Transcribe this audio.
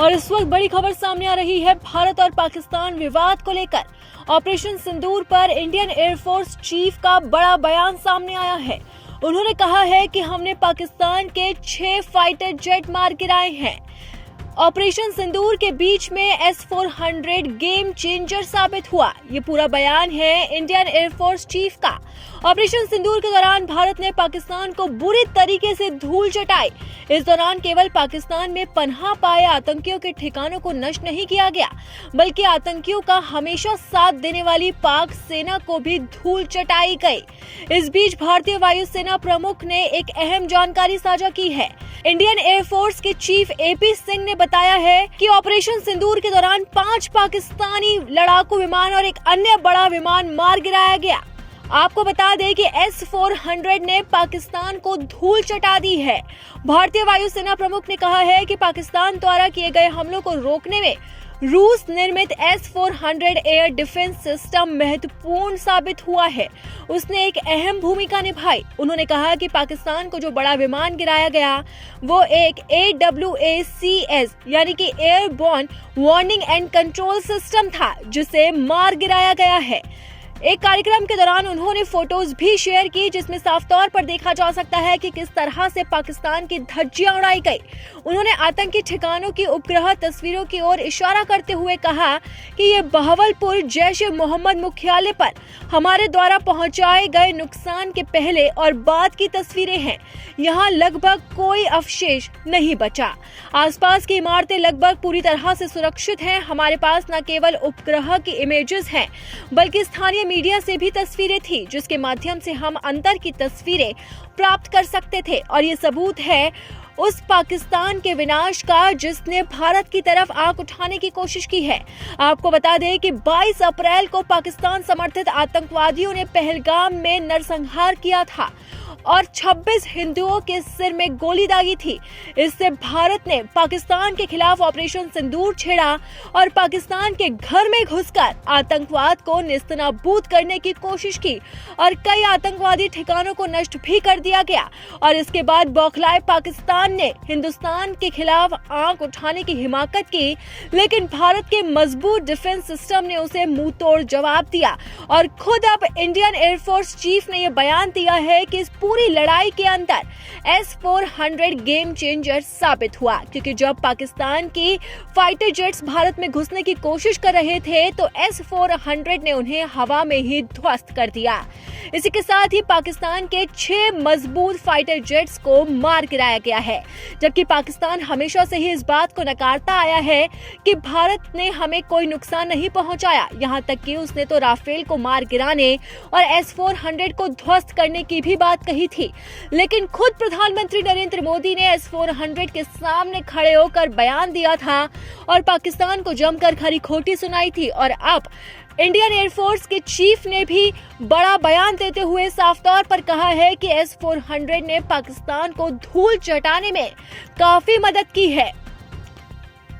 और इस वक्त बड़ी खबर सामने आ रही है भारत और पाकिस्तान विवाद को लेकर। ऑपरेशन सिंदूर पर इंडियन एयरफोर्स चीफ का बड़ा बयान सामने आया है। उन्होंने कहा है कि हमने पाकिस्तान के 6 फाइटर जेट मार गिराए हैं। ऑपरेशन सिंदूर के बीच में S-400 गेम चेंजर साबित हुआ। ये पूरा बयान है इंडियन एयरफोर्स चीफ का। ऑपरेशन सिंदूर के दौरान भारत ने पाकिस्तान को बुरी तरीके से धूल चटाई। इस दौरान केवल पाकिस्तान में पनाह पाए आतंकियों के ठिकानों को नष्ट नहीं किया गया, बल्कि आतंकियों का हमेशा साथ देने वाली पाक सेना को भी धूल चटाई गई। इस बीच भारतीय वायुसेना प्रमुख ने एक अहम जानकारी साझा की है। इंडियन एयरफोर्स के चीफ AP सिंह ने बताया है कि ऑपरेशन सिंदूर के दौरान 5 पाकिस्तानी लड़ाकू विमान और एक अन्य बड़ा विमान मार गिराया गया। आपको बता दें कि S-400 ने पाकिस्तान को धूल चटा दी है। भारतीय वायुसेना प्रमुख ने कहा है कि पाकिस्तान द्वारा किए गए हमलों को रोकने में रूस निर्मित S-400 एयर डिफेंस सिस्टम महत्वपूर्ण साबित हुआ है। उसने एक अहम भूमिका निभाई। उन्होंने कहा कि पाकिस्तान को जो बड़ा विमान गिराया गया वो एक AWACS यानी कि airborne warning and control system था, जिसे मार गिराया गया है। एक कार्यक्रम के दौरान उन्होंने फोटोज भी शेयर की, जिसमें साफ तौर पर देखा जा सकता है कि किस तरह से पाकिस्तान की धज्जियां उड़ाई गई। उन्होंने आतंकी ठिकानों की उपग्रह तस्वीरों की ओर इशारा करते हुए कहा कि ये बहवलपुर जैश ए मोहम्मद मुख्यालय पर हमारे द्वारा पहुंचाए गए नुकसान के पहले और बाद की तस्वीरें हैं। यहाँ लगभग कोई अवशेष नहीं बचा। आसपास की इमारतें लगभग पूरी तरह से सुरक्षित हैं। हमारे पास न केवल उपग्रह की इमेजेस हैं, बल्कि स्थानीय मीडिया से भी तस्वीरें थी, जिसके माध्यम से हम अंदर की तस्वीरें प्राप्त कर सकते थे। और ये सबूत है उस पाकिस्तान के विनाश का जिसने भारत की तरफ आंख उठाने की कोशिश की है। आपको बता दें कि 22 अप्रैल को पाकिस्तान समर्थित आतंकवादियों ने पहलगाम में नरसंहार किया था और 26 हिंदुओं के सिर में गोली दागी थी। इससे भारत ने पाकिस्तान के खिलाफ ऑपरेशन सिंदूर छेड़ा और पाकिस्तान के घर में घुसकर आतंकवाद को नेस्तनाबूद करने की कोशिश की और कई आतंकवादी ठिकानों को नष्ट भी कर दिया गया। और इसके बाद बौखलाए पाकिस्तान ने हिंदुस्तान के खिलाफ आंख उठाने की हिमाकत की, लेकिन भारत के मजबूत डिफेंस सिस्टम ने उसे मुंह तोड़ जवाब दिया। और खुद अब इंडियन एयरफोर्स चीफ ने यह बयान दिया है कि इस पूरी लड़ाई के अंदर S-400 गेम चेंजर साबित हुआ, क्योंकि जब पाकिस्तान की फाइटर जेट्स भारत में घुसने की कोशिश कर रहे थे तो S-400 ने उन्हें हवा में ही ध्वस्त कर दिया। इसी के साथ ही पाकिस्तान के 6 मजबूत फाइटर जेट्स को मार गिराया गया है, जबकि पाकिस्तान हमेशा से ही इस बात को नकारता आया है कि भारत ने हमें कोई नुकसान नहीं पहुंचाया। यहाँ तक कि उसने तो राफेल को मार गिराने और S-400 को ध्वस्त करने की भी बात कही थी। लेकिन खुद प्रधानमंत्री नरेंद्र मोदी ने S-400 के सामने खड़े होकर बयान दिया था और पाकिस्तान को जमकर खरी खोटी सुनाई थी। और अब इंडियन एयरफोर्स के चीफ ने भी बड़ा बयान देते हुए साफ तौर पर कहा है कि S-400 ने पाकिस्तान को धूल चटाने में काफी मदद की है।